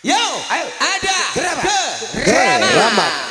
Yo, Ayo. ada Geramat. Geramat.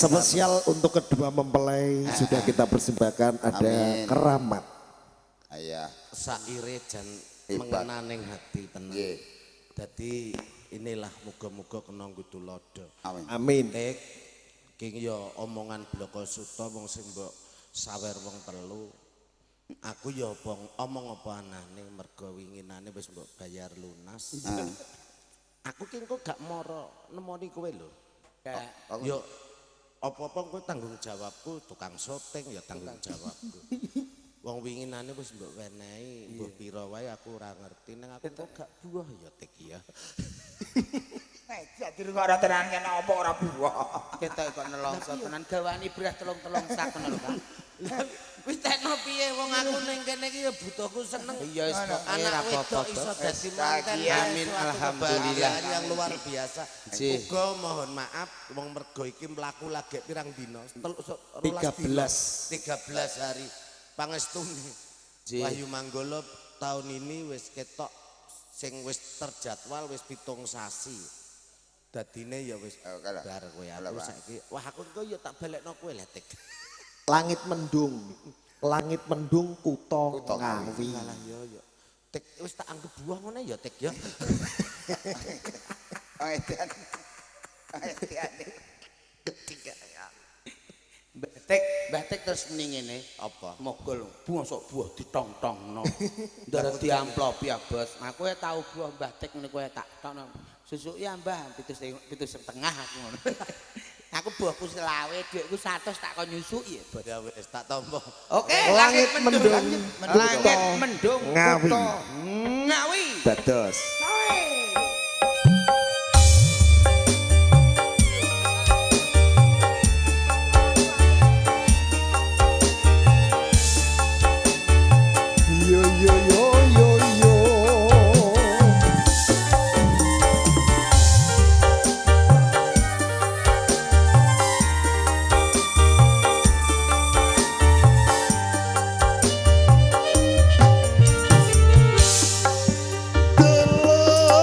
Spesial untuk kedua mempelai sudah kita persembahkan ada Amin. Keramat. Ayah. Saire jan Hebat. mengenaning hati tenan. Nggih. Dadi inilah muga-muga kena nggutulodo. Amin. Amin. Tek king ya omongan bloko suta wong sing mbok sawer wong telu. Aku ya omong apa anane mergo winginane wis mbok bayar lunas. Aku ki engko gak moro nemoni kowe lho. Yo apa-apa kowe tanggung jawabku, tukang syuting ya tanggung jawabku. Wong winginane wis mbok wenehi, mbok pira wae aku ora ngerti ning aku kok gak buah ya Tek ya. Jadi ora tenan kene apa ora buah. Ketok kok nelongso tenan gawani beras telung-telung sak ngono lho, Kang. Wis tekno piye wong aku ning kene iki ya butuhku seneng. Iya wis pokoke ora Anak apa-apa. wedok iso dadi manten. Amin, alhamdulillah. Yang luar biasa. Ji. Uga mohon maaf wong mergo iki mlaku lagi pirang dina? 13 hari pangestune. Ji. Wahyu Manggolo tahun ini wis ketok sing wis terjadwal wis 7 sasi. Dadine ya wis bar kowe aku saiki. Wah aku engko ya tak balekno kowe lho Tek. Langit mendung kuto Ngawi. Alah ya. Tek wis tak anggap buah ngene ya Tek ya. Edan. Edan. Mbah Tek terus muni ngene, Apa? mogol bosok buah ditong-tongno. Ndara diamplopi ya, Bos. Aku ya tau buah Mbah Tek ngene kowe tak tokno. Susuk ya Mbah, 7,5 aku ngono. Aku buahku selawe, dhuwitku 100 tak kon nyusuki ya, Bos. Ya wis tak tampa. Oke, Langit mendung Langit mendung Ngawi. kuto Ngawi. Dados. Yo yo yo yo yo. Delok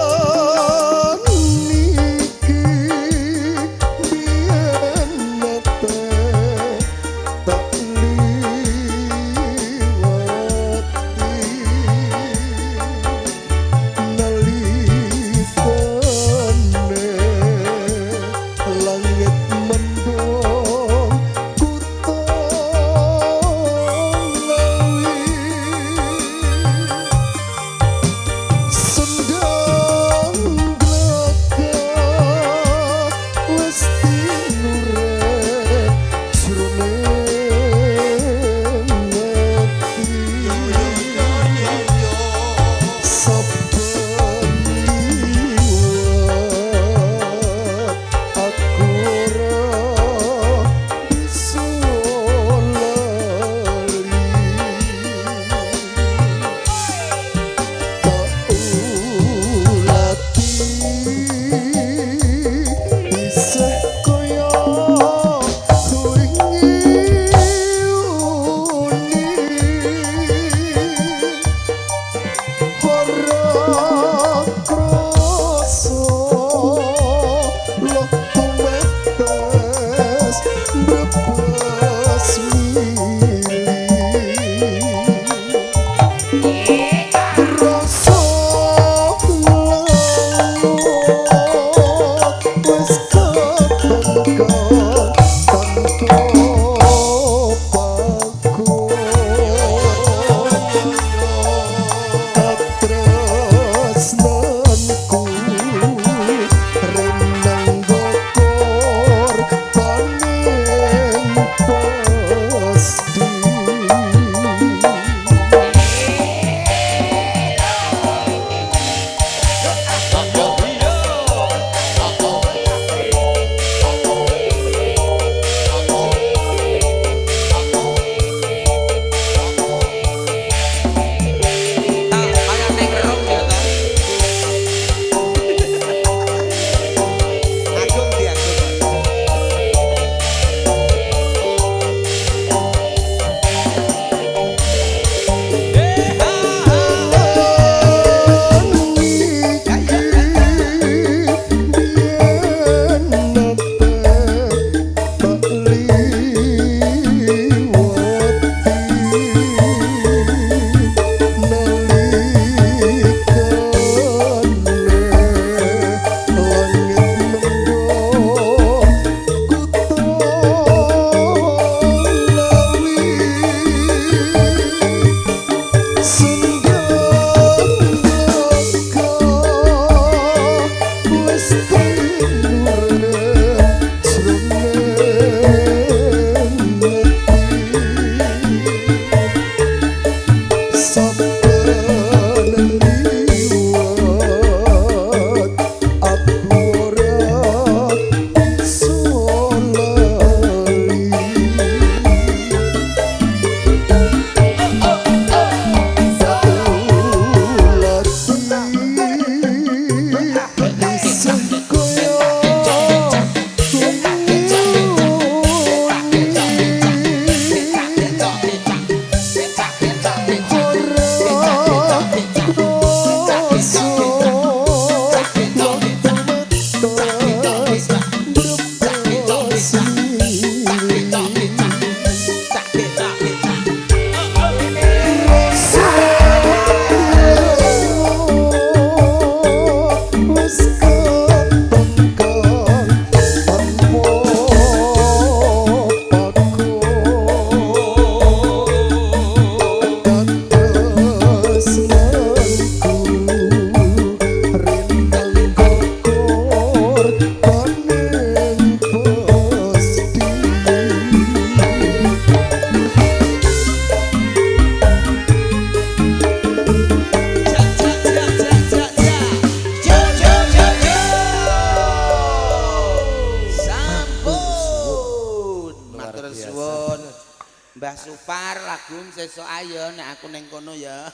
Mbah Supar lagu sesuk ayo nek aku ning kono ya.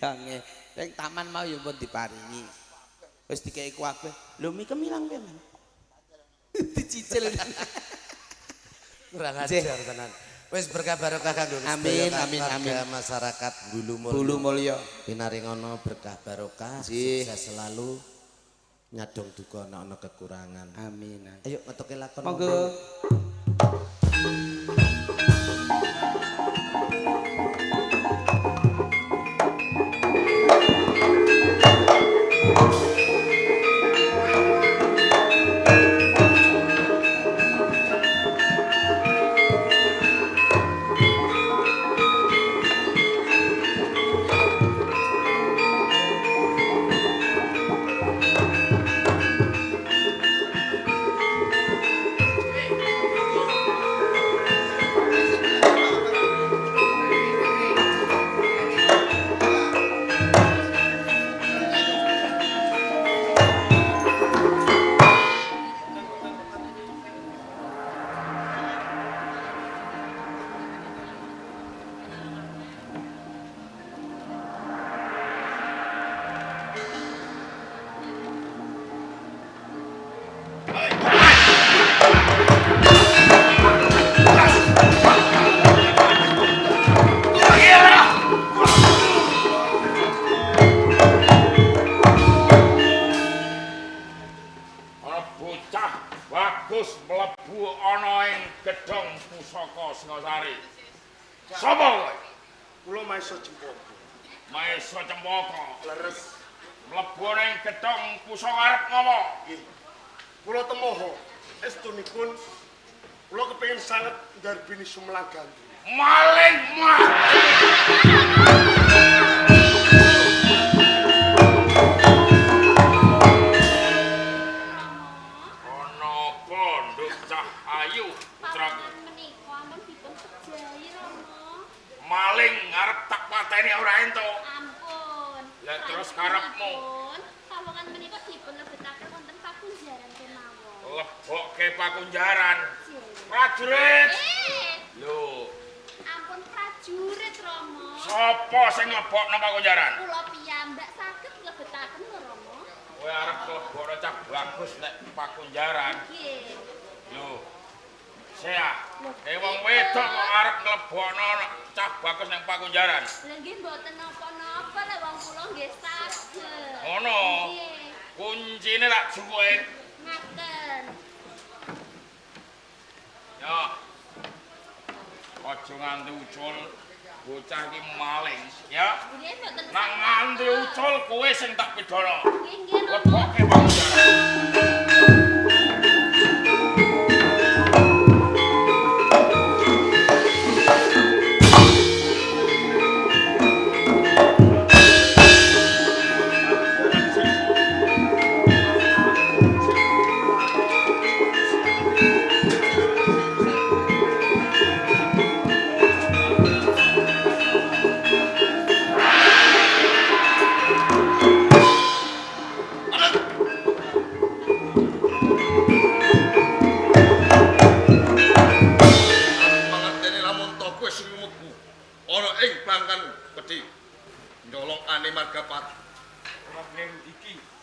Ya nggih. Ning taman mau ya pun diparingi. Wis dikeki kuwabe. Lho mi kemilang piye, Man? Dicicil. Kurang ajar tenan. Wis berkah barokah kanggo Amin, amin, amin. Masyarakat Bulu Mulya. Bulu Mulya. Pinaringono berkah barokah, Nggih. sukses selalu. Nyadong duka ana kekurangan. Amin. Ayo ngetoke lakon. Monggo. Bagus mlebu ana ing gedhong pusaka Singasari. Sapa kowe? Kula Maesa Cempaka. Maesa Cempaka. Leres. Mlebu ana ing gedhong pusaka arep ngapa? Nggih. Kula temoho estunipun kula kepengin sanget ndarbini Sumelang Gandhi. Maling mah. Ayu putraku. Maling arep tak pateni ora entuk. Ampun. Lah terus karepmu? Sawangan menika dipun lebetaken wonten pakunjaran kemawon. Lebokke pakunjaran. Prajurit. Lho, Ampun prajurit Rama. sapa sing nglebokno pakunjaran? Kula piyambak saged lebetaken lho Rama. Kowe arep mlebokno cah bagus nek pakunjaran. Nggih. Lho. Sea, wong wedok kok arep mlebokno cah bagus ning pakunjaran. Lha nggih mboten napa-napa lek wong kula nggih saged. Ngono. Nggih. Kuncine tak jukuke. Ngaten. Ya. Aja nganti ucul bocah iki maling, ya. Nggih mboten. Nang nganti ucul kowe sing tak pidana. Nggih nggih Rama. Lebokke pakunjaran.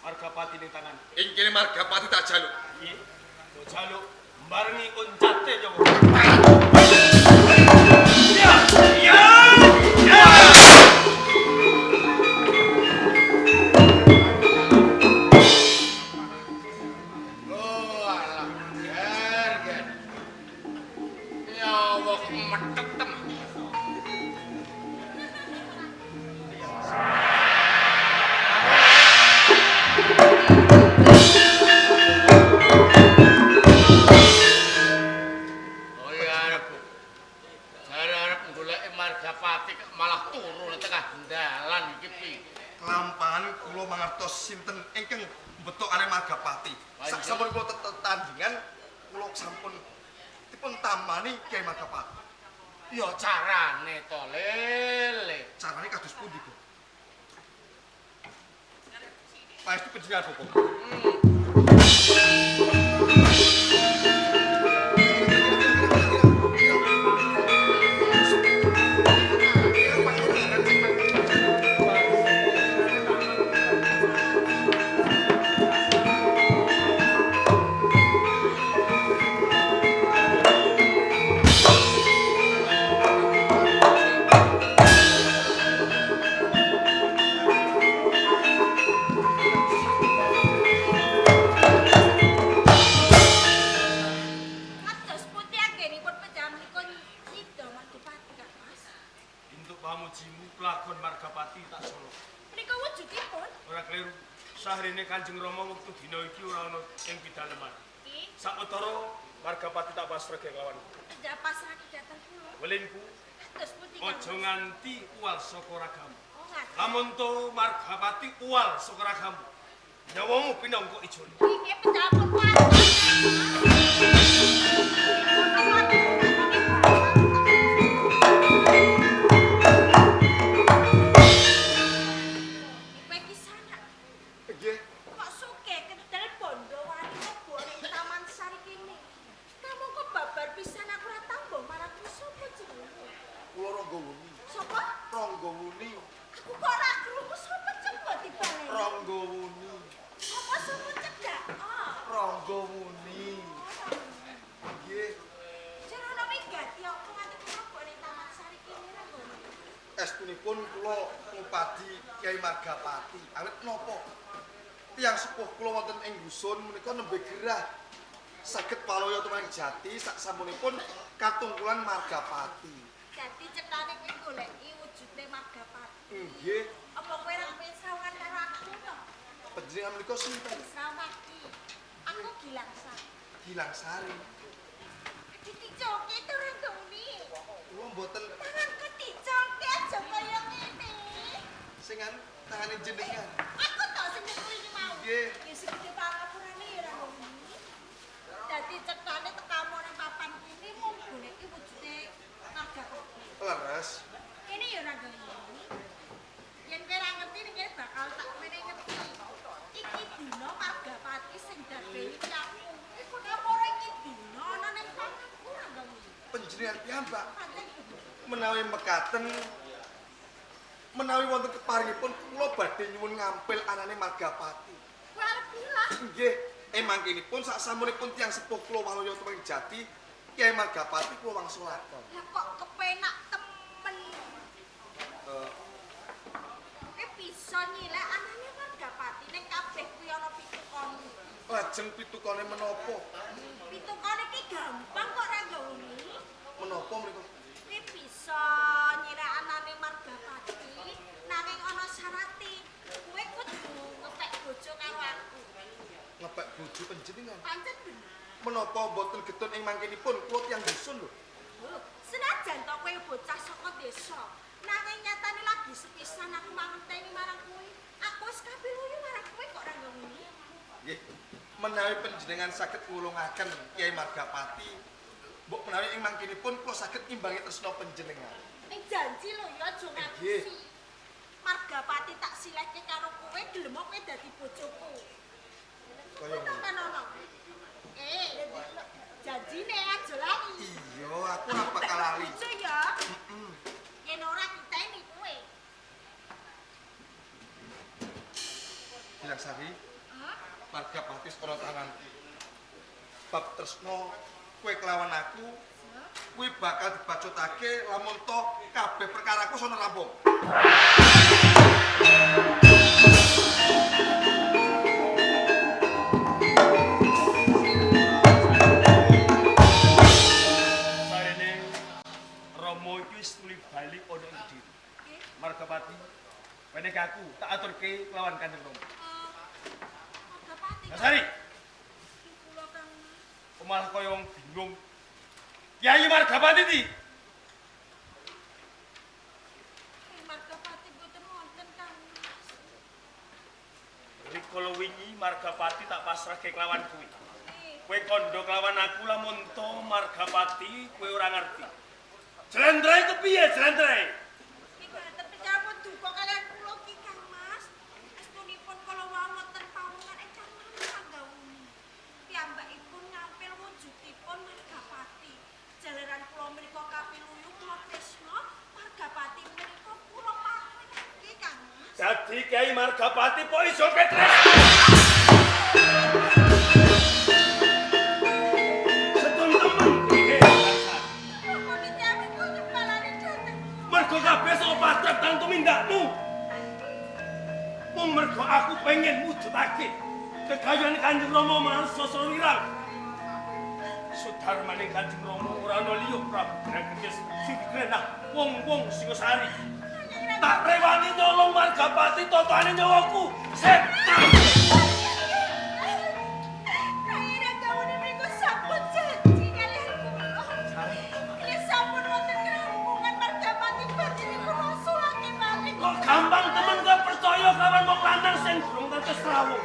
Margapati ning tangan. Ing kene Margapati tak jaluk. Nggih. Kok jaluk barengi uncate Jawa. Ya! Ya! Ya! Oh, alah. Ger. Ya Allah, metek temen. Malah turun tengah dalan iki piye? Kelampahan kula mangertos sinten ingkang mbetokane Margapati. Sasampun kula tetandingan kula sampun dipun tamani Kyai Margapati. Ya carane to, Lele. Carane kados pundi, Bu? Paestu panjenengan Bapak. pamujimu kelakon Margapati tak solo. Menika wujudipun. Ora keliru. Sahrene Kanjeng Rama wektu dina iki ora ana ing pidaleman. Nggih. Sakutara Margapati tak pasrahke lawan. Tidak pasrah datang kula. Welinku Terus putih Kang aja Mas. nganti uwal saka ragamu. Oh, ngaten. Lamun to Margapati uwal saka ragamu. Nyawamu pinangka ijone. Nggih pecahpun kuat. Kowe iki sana. Nggih. Kok suke kedel bondo wani mlebu ning Taman Sari kene. Kamu kok babar pisan aku ora tambah marang sapa jenenge? Kula Rangga Wuni. Sapa? Rangga Wuni. Aku kok ora krungu sapa cepet dibaleni. Rangga Wuni. Apa sapa cedak? Oh. Rangga Wuni. Nggih. Jerono wigati aku nganti mlebu ning Taman Sari kene ra ngono. Estunipun kula ngupadi Kyai Margapati. Awit napa? Tiyang sepuh kula wonten ing dusun menika nembe gerah. Saged palaya tumaring jati saksampunipun katungkulan Margapati. Dadi cetane kuwi goleki wujude Margapati. Nggih. Apa kowe ora pengen sawangan karo aku to? Panjenengan menika sinten? Srawaki. Aku Gilangsa. Gilang Sari. Dicoke to ora ngoni. Kula mboten Tanganku dicoke aja kaya ngene. sing tangane jenengan. Aku tok sing nyekuri iki mau. Nggih. Ya sing gede pangapurane ya ora ngoni. Dadi cetane tekamu ning papan kene mung goleki wujude Margapati. Leres. Kene ya ora ngoni. Yen kowe ora ngerti ning kene bakal tak mene ngerti. Iki dina Margapati sing dadeni aku. Iku ora iki dina ana ning tanganku ora ngoni. Panjenengan piyambak Pancen bener. menawi mekaten menawi wonten keparingipun kula badhe nyuwun ngampil anane Margapati. Kowe arep bilang Nggih, mangkenipun saksampunipun tiyang sepuh kula walaya tuwing jati Kyai Margapati kula wangsulaken. lah kok kepenak temen. Kowe bisa nyilek anane Margapati ning kabeh kuwi ana pitukon. Lajeng pitukane menapa? Pitukon iki gampang kok ora nggaweni. Menapa mriku? Kowe bisa nyilek anane Margapati nanging ana syarate. Kowe kudu ngepek bojo karo aku. Ngepek bojo panjenengan. Pancen bener. Menapa mboten getun ing mangkenipun kula tiyang dusun lho. Senajan to kowe bocah saka desa, nanging nyatane lagi sepisan aku mangenteni marang kowe. Aku wis kapiluyu marang kowe kok ora ngomong. Nggih. Menawi panjenengan saged ngulungaken Kyai Margapati, mbok menawi ing mangkenipun kula saged imbangi tresna panjenengan. Ning janji lho ya aja Nggih. ngapusi. Margapati tak silehke karo kowe gelem kowe dadi bojoku. Kaya ngono. Tenan-tenan. Janjine aja lali. Iya, aku ora bakal lali. Bojo ya. Yen ora kiteni kowe. Gilang Sari, Hah? Margapati ora tanganku. Bab tresna kowe kelawan aku, kuwi bakal dibacutake lamun to kabeh perkaraku sono rampung. Sarene Rama iki wis muli bali ana ing Kediri. Nggih. Margapati, wenek aku tak aturke kelawan Kanjeng Rama. Margapati. Nasari, Kula Kang. malah kaya wong bingung. Kyai Margapati iki Margapati boten wonten Kang. rikala wingi Margapati tak pasrahke kelawan kuwi. Nggih. Kowe kandha kelawan aku lamun to Margapati kowe ora ngerti. Jlendrai kepiye jlendrai? Iki boten pecahpun duka kalian kula ki Kang Mas. Estunipun kala wau wonten pawongan ingkang manggawuni. Piyambakipun ngampil wujudipun Margapati. Jalaran kula menika kapiluyu kula tresna, Margapati menika kula paringaken Kang Mas. Dadi Kyai Margapati po iso ketres. Setun temen iki bangsa. Kok piyambak kok nyepalane dateng. Mergo kabeh saka patrap kang tumindakmu. Mung mergo aku pengen mujudake kegayuhan Kanjeng Rama marang Sosro Wirang. Sudarmane Kanjeng Rama ora ana liya Prabu Brages sing digrenah wong-wong Singosari. Tak rewani nyolong Margapati totane nyawaku. Setan. Akhirnya gawune mriku sampun janji kalian kula. Ini sampun wonten kerampungan Margapati badhe kula sulake malih. Kok gampang temen kok percaya kawan wong lanang sing durung tetes rawuh.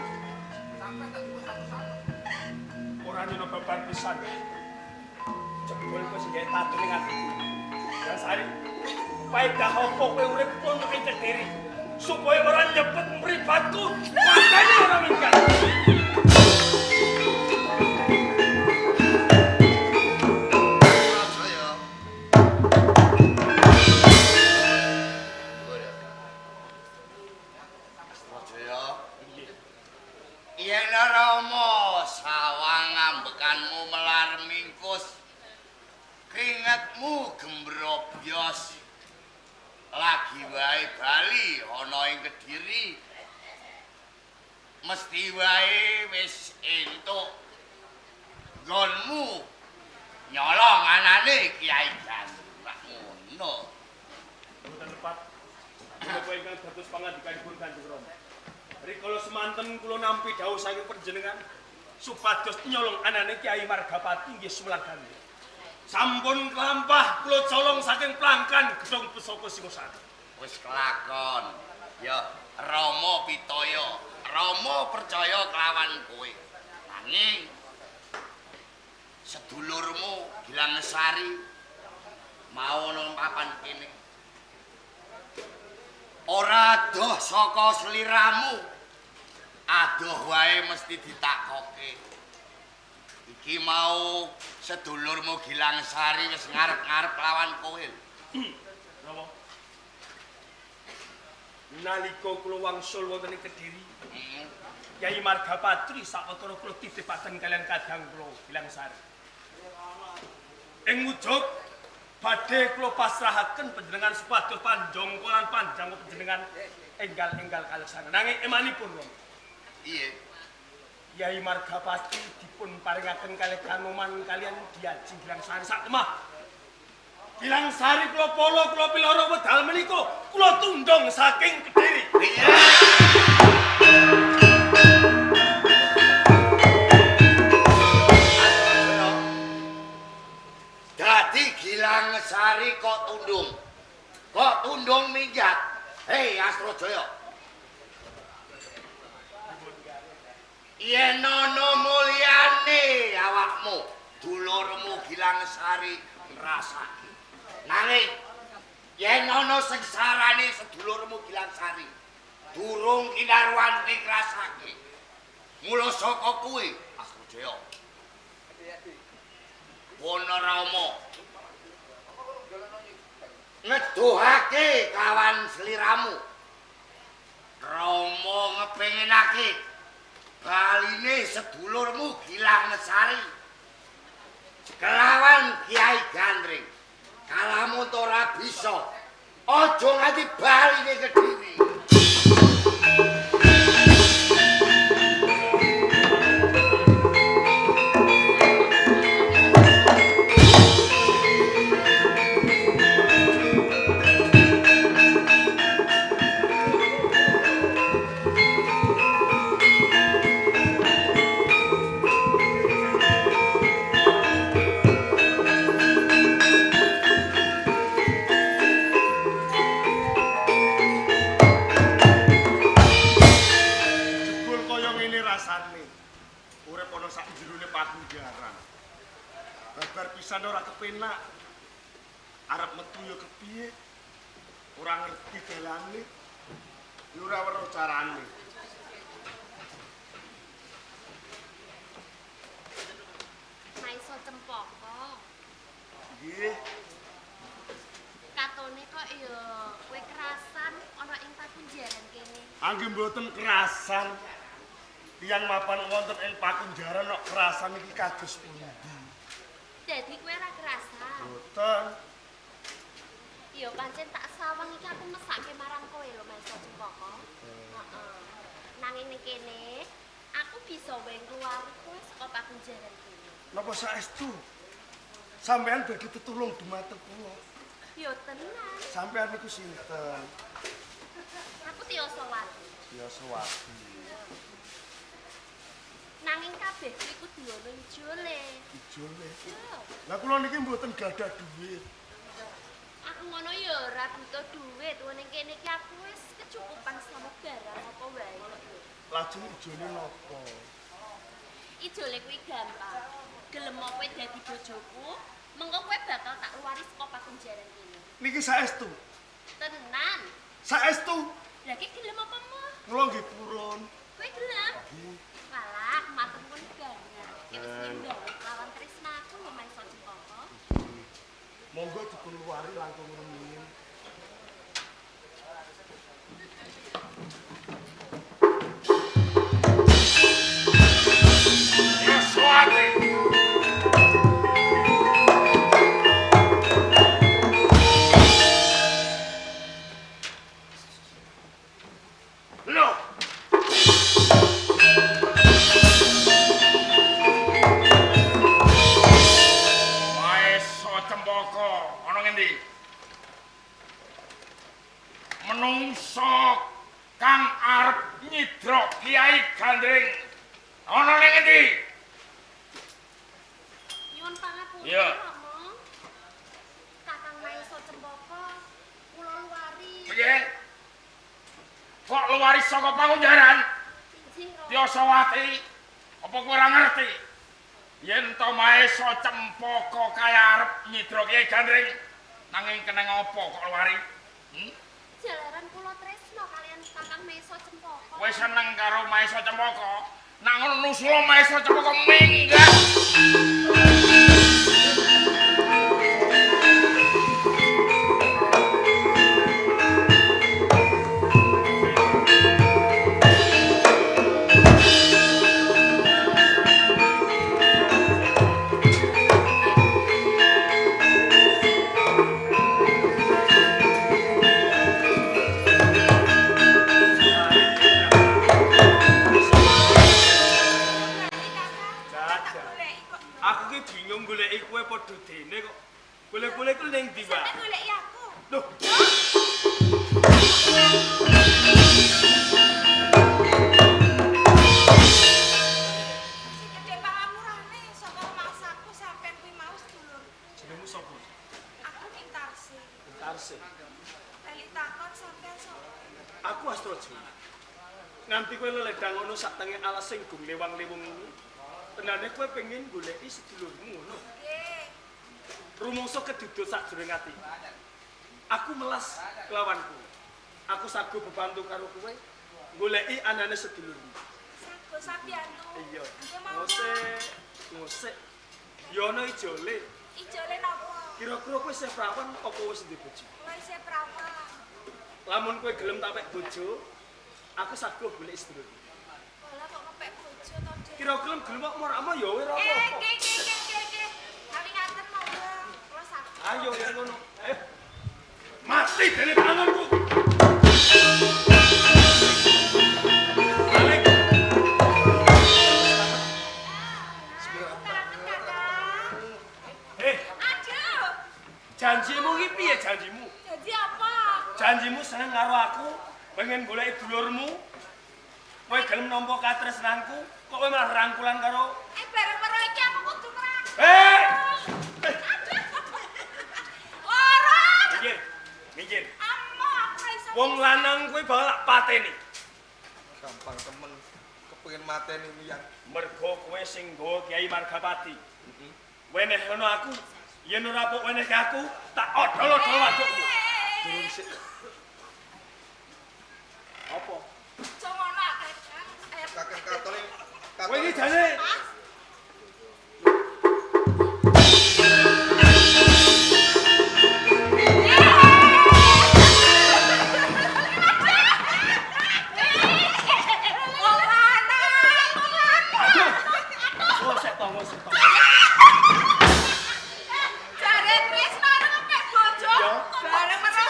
Ora nyono babar pisan. Jebul kok sing gawe tatu ning atiku. Dasari paedah opo kowe urip kono ing Kediri supaya ora nyebut mribatku. Makane ora minggat. Jaya. Jaya. Yen Rama sawang ambekanmu melar mingkus. Keringetmu gembrobyos. Lagi wae bali ana ing Kediri. Mesti wae wis entuk nggonmu nyolong anane Kiai Gandrung ngono. Mboten tepat. Menapa ingkang dados pangandikanipun Kanjeng Rama. Rikala semanten kula nampi dawuh saking panjenengan supados nyolong anane Kiai Margapati nggih sumlangkane. Sampun kelampah kula colong saking plangkan gedhong pusaka Singosari. Wis kelakon. Ya Rama pitaya. Rama percaya kelawan kowe. Nanging sedulurmu Gilang Sari mau nang papan kene. Ora adoh saka sliramu. Adoh wae mesti ditakoke. Iki mau sedulurmu Gilang Sari wis ngarep-ngarep lawan kowe. Rama. Nalika kula wangsul wonten ing Kediri, Kyai Margapatri sawetara kula titipaken kalian kadang kula Gilang Sari. Ing ujug badhe kula pasrahaken panjenengan supados panjongkolan panjang panjenengan enggal-enggal kaleksana. Nanging emanipun Rama. Iya. Kyai Margapati dipun paringaken kalih kanoman kalian Diaji Gilang Sari sak temah. Gilang Sari kula polo kula piloro wedal menika kula tundhong saking Kediri. Iya. Dadi Gilang Sari kok tundung. Kok tundung minggat. Hei Astrojaya. Yen ana mulyane awakmu, dulurmu Gilang Sari ngrasake. Nanging yen ana sengsarane sedulurmu Gilang Sari, durung kinarwani ngrasake. Mula saka kuwi, Astrojaya. Wana Rama ngeduhake kawan sliramu. Rama ngepengenake baline sedulurmu Gilang Sari kelawan Kiai Gandring. Kalamun ora bisa, aja nganti baline Kediri. Urip ana sak jerone pakunjaran. Babar pisan ora kepenak. Arep metu ya kepiye? Ora ngerti dalane. Ya ora weruh carane. Maiso Cempaka. Nggih. Katone kok ya kowe kerasan ana ing pakunjaran kene. Anggih mboten kerasan. Tiyang mapan wonten ing pakunjaran kok kerasan iki kados pundi? Dadi kowe ora kerasan. Mboten. Ya pancen tak sawang iki aku mesake marang kowe lho Maiso Cempaka. Heeh. Nanging ning kene aku bisa wae keluar kowe saka pakunjaran kene. Napa saestu? Sampean badhe tetulung dumateng kula. Yo tenan. Sampean niku sinten? Aku Tiosowati. Yosowati. Nanging kabeh kuwi kudu ana ijole. Ijole. Yo. Lah kula niki mboten gadah duit. Aku ngono ya ora butuh duit. Wong ning kene iki aku wis kecukupan sama barang apa wae kok. Lajeng ijole napa? Ijole kuwi gampang. Gelem kowe dadi bojoku, mengko kowe bakal tak luwari saka pakunjaran ini. Niki saestu. Tenan. Saestu. Lah iki gelem apa mah? Kula nggih purun. Kowe gelem? Walah, matur pun gangan. Iki wis nyembah lawan tresnaku lumayan iso cempaka. Monggo dipun luwari langkung rumiyin. Yosowati. Loh. Maeso Cempaka ana ngendi? Menungso kang arep nyidra Kiai Gandring ana ning ngendi? Nyuwun pangapunten, Iya. Rama. Kakang Maeso Cempaka kula luwari. Piye? Kok luwari saka pakunjaran? Injih, Rama. Yosowati, apa kowe ora ngerti? Yen to Maeso Cempaka kaya arep nyidra Kiai Gandring, nanging keneng apa kok luwari? Jalaran kula tresno kalian Kakang Maeso Cempaka. Kowe seneng karo Maeso Cempaka? Nak ngono nusul Maeso Cempaka minggat. Aku ki bingung goleki kowe padha dene kok. Golek-golek ku ning ndi, Mbak? Sampe goleki aku. Loh, Sing gedhe pamurane saka masaku sampean kuwi mau sedulur. jenengmu sapa? Aku Intarsi. Tarse. Bali takon sampean sapa? Aku Astrojo. Nganti kowe leledang ngono sak tenge alas sing gung lewang-lewung ngono. Tenane kowe pengen goleki sedulurmu ngono. Nggih. Rumangsa keduduk sakjroning ati. Aku melas kelawanku. Aku sagu bebantu karo kowe goleki anane sedulurmu. Sago sabiyantu. Iya. Nggih mau. Ngosek. Ya ana ijole. Ijole napa? Kira-kira kowe isih prawan apa wis ndek bojo? Kula isih prawan. Lamun kowe gelem tak pek bojo, aku saguh golek sedulur. Kula kok kepek bojo to, Dik. Kira-kira gelem kok marama ya ora Eh, apa-apa. nggih. Kami ngaten monggo. Kula sago. Ayo yen ngono. Mati dene tanganku. Balik. Tangan, Kakang. Aduh. Janjimu ki piye janjimu? Jadi apa? Janjimu seneng karo aku, pengen goleki dulurmu. Kowe gelem nampa katresnanku, kok kowe malah rangkulan karo Bareng-bareng iki aku kudu ngrangkul. Lara. Minggir. Ammo aku ora iso. Wong lanang kuwi bakal tak pateni. Gampang temen kepengin mateni niat. Mergo kowe sing nggawa Kiai Margapati. Wenehno aku, yen ora pok weneh aku, tak odol-odol wadukmu. Durung sik. Apa? Aja ngono, Kakang. Kakang katone Kowe iki jane Mas. Wong lanang. ngosek to. Jare Trisno ngepek bojo. Iya. Bareng-bareng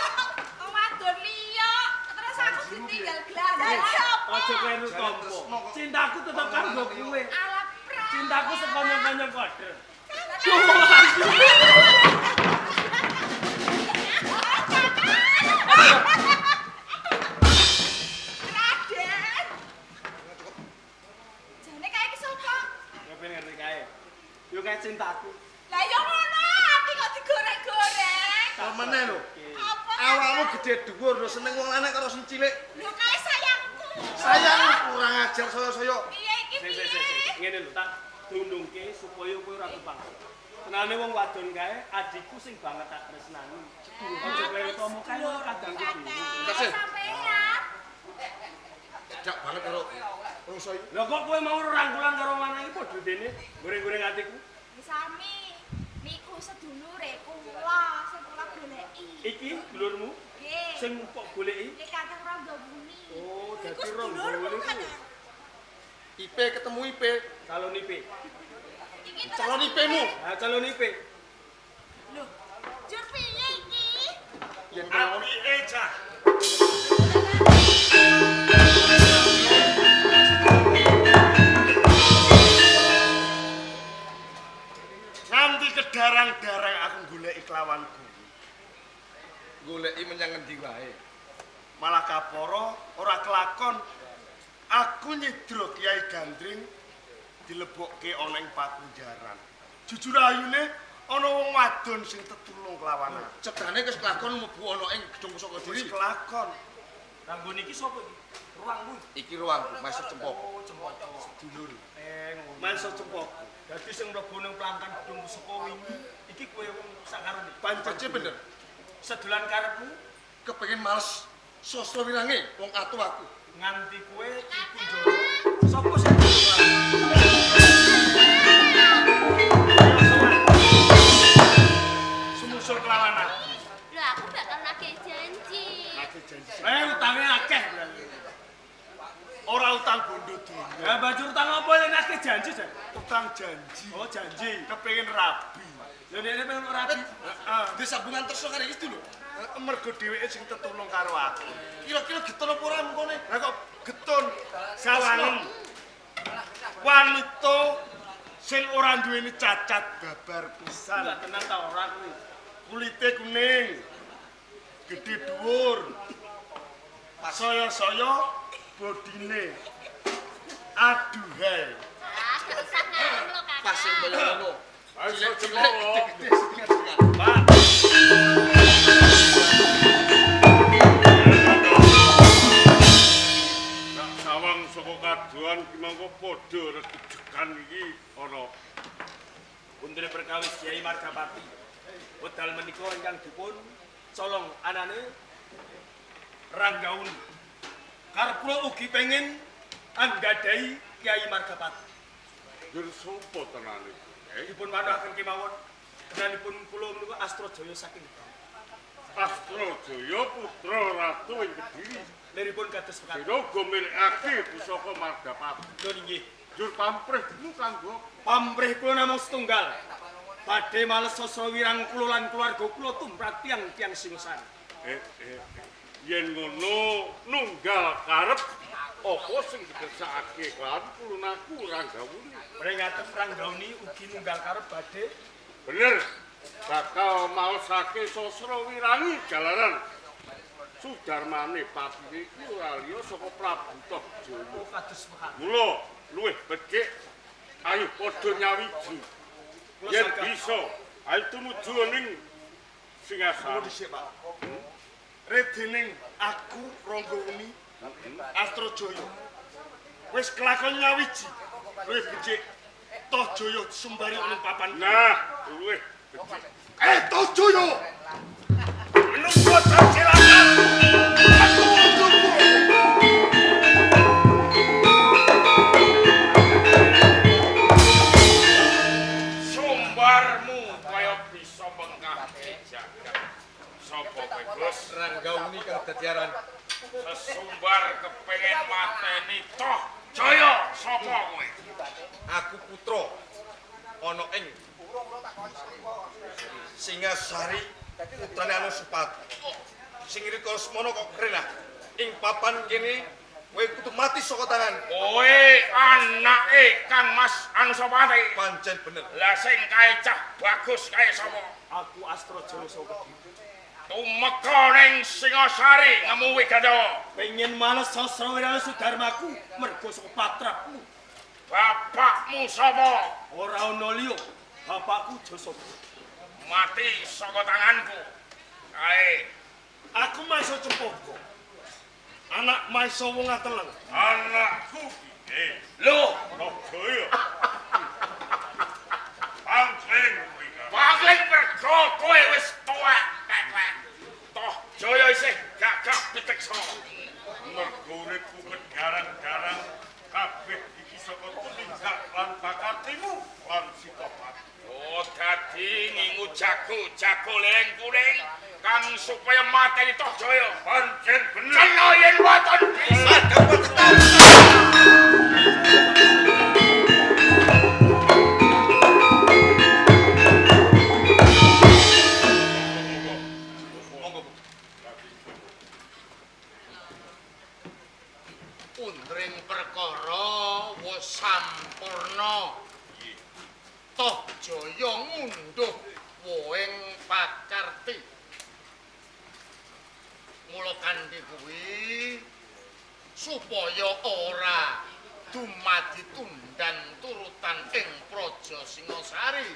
wong wadon liya. Terus aku ditinggal gelandang. Aja kowe tampa. Cintaku tetep kanggo kowe. Ala pra. Cintaku sekonyong-konyong koder. Raden. Jane kae ki sapa? Ya ben ngerti kae. Yo kae cintaku. Lah ya ngono, ati kok digoreng-goreng. Pamane lho. Apa? Awakmu gede dhuwur lho seneng wong lanang karo sing cilik. Lho kae sayangku. Sayang kurang ajar saya-saya. Piye iki piye? Ngene lho, tak dundungke supaya kowe ora tupang. Tenane wong wadon kae adikku sing banget tak tresnani. Aja kleru tomo kae kadang kudu. Kasih. Sampeyan. Tidak banget karo rungso iki. Lho kok kowe mau rangkulan karo lanang iki padha dene goreng-goreng atiku. Sami. Niku sedulure kula sing kula goleki. Iki dulurmu Nggih. sing kok goleki. Iki Kakang Ranggabuni. Oh, Iku dadi sedulurmu Ranggabuni kan. ku. Ipe ketemu Ipe. Calon IP. Iki terus Calon IP-mu. Nah, calon IP. Lho, jur piye iki? Yen kawon Apike cah? Nganti kedarang-darang aku goleki kelawanku. goleki menyang ngendi wae. Malah kaporo ora kelakon. Aku nyidro Kiai Gandring dilebokke ana ing pakunjaran. Jujur ayune ana wong wadon sing tetulung kelawanan. Cedane wis kelakon mlebu ana ing gedung pusaka Wis diri. kelakon. Ranggo niki sapa iki? Ruangmu. Iki ruangku Mas Cempok. Oh, cempoko sedulur. Manso cempok. Dadi sing mlebu ning pelangkan gedung pusaka wingi iki kowe wong sakarone. Pancece bener. Sedulan karepmu Kepengin males sosro wirange wong atu aku. nganti kowe iku njoro. Sopo sing njoro? Sumusul kelawanan. Lho aku bakal nagih janji. Nagih janji. Utange akeh berarti. Ora utang bondo donya. Ya baju utang apa yang nagih janji, Jan? Utang janji. Oh, janji. Kepengin rabi. Lho nek pengen rabi. Heeh. Di sambungan terus karo iki lho. Mergo dheweke sing tetulung karo aku. Kira-kira getun apa ora mengkone? Lah kok getun sawangen. Wanita sing ora duweni cacat babar pisan. Enggak tenang ta ora kuwi. Kulite kuning. Gedhe dhuwur. Saya-saya bodine. Aduhai. Ah, gak usah ngarep lo Kakang. Pas sing kaya ngono. Ayo Cilik-cilik cempok. gede-gede setengah-setengah. Pak. Nak sawang saka kaduan ki mangko padha regejekan iki ana. Puntune perkawis Kyai Margapati. Wedal menika ingkang dipun colong anane Ranggauni. Karep kula ugi pengin anggadhahi Kyai Margapati. Jur sapa tenane? Dipun wanuhaken kemawon danipun kula menika Astrajaya saking Astrajaya putra ratu ing Kediri. liripun kados mekaten. Dina uga milikake pusaka Margapati. Lho nggih. Jur pamrihmu kanggo Pamrih kula namung setunggal. Badhe males sasra wirang kula lan keluarga kula tumrap tiang-tiang singosari. yen ngono nunggal karep apa sing digersakake kan kulunaku Ranggawuni. Pringaten Ranggauni ugi nunggal karep badhe Bener. Bakal maosake sasra wirangi jalaran Sudarmane patine iku ora liya saka Prabu Tohjaya. kados mekaten. Mula luwih becik ayo padha nyawiji. Yen bisa ayo tumuju ning Singasari. Dhisik, Pak. Redening aku Ranggawuni Astrajaya. Wis kelakon nyawiji. Luwih becik Tohjaya sembari ning papan. Nah, luwih becik. Tohjaya. Anu bocah cilakan. Aku tunggu. Sumbarmu kaya bisa mengkahke jagat. Sopo kowe, Gus? Ranggauni kang dadi aran. Sesumbar kepengen mateni Tohjaya. Sopo kowe? Aku putra ana ing Singasari putrane Anusapati. Sing rika semana kok krenah ing papan kene Kowe kudu mati saka tangan. Kowe anake Kang Mas Anusapati. Pancen bener. Lah sing kae cah bagus kae sapa? Aku Astrojaya Sogedi. Tumeka ning Singasari ngemu Wigadowo. Pengen males Sasrawirana Sudarmaku mergo saka patrapmu. Bapakmu sapa? Ora ana liya, bapakku Jasa. Mati saka tanganku. Kae Aku Maisa Cempaka. Anak Maisa wong ateleng. anakku piye? Lho, Jaya. Pangling mergo kowe wis tuwek, Kek. Toh Jaya isih gagah piteksa. Mergo uripku garang-garang kabeh iki saka tumindak lan bakatimu lan sifat. Oh, dadi ngingu jago leleng kuning kang supaya mateni Toh Jaya. Pancen bener. Cena yen waton bisa Undring perkara wis sampurna. Toh Jaya ngunduh wohing pakarti. Mula kanthi kuwi supaya ora dumadi tundan turutan ing Praja Singasari.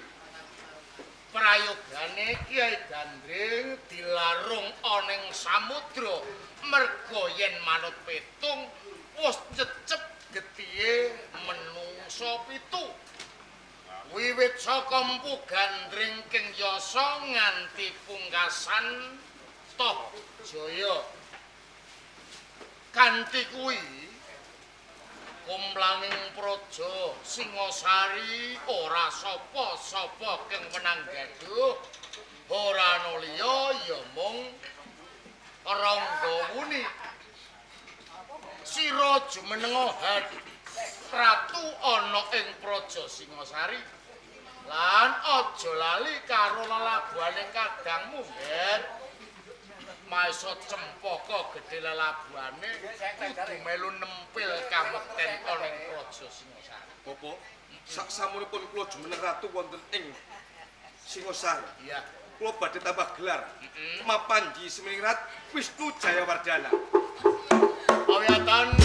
Prayogane Kyai Gandring dilarung aning samudra merga yen manut petung wis cecep getihe menungsa 7. Wiwit saka Mpu Gandring King Yasa nganti pungkasan Toh Jaya. Kanthi kuwi kumlaning Praja Singasari ora sapa-sapa kang menang gaduh. Ora ana liya ya mung Ranggawuni. Sira jumenenga ratu ana ing Praja Singasari. Lan aja lali karo lelabuhaning kadangmu, Gen. Maisa Cempaka gedhe lelabuhane kudu melu nempil kamekten ana ing Praja Singasari. Bapak, saksamunipun kula jumeneng ratu wonten ing Singasari. Iya. Kula badhe tambah gelar. Mapanji Seminingrat Wisnu Jayawardana. Awiatan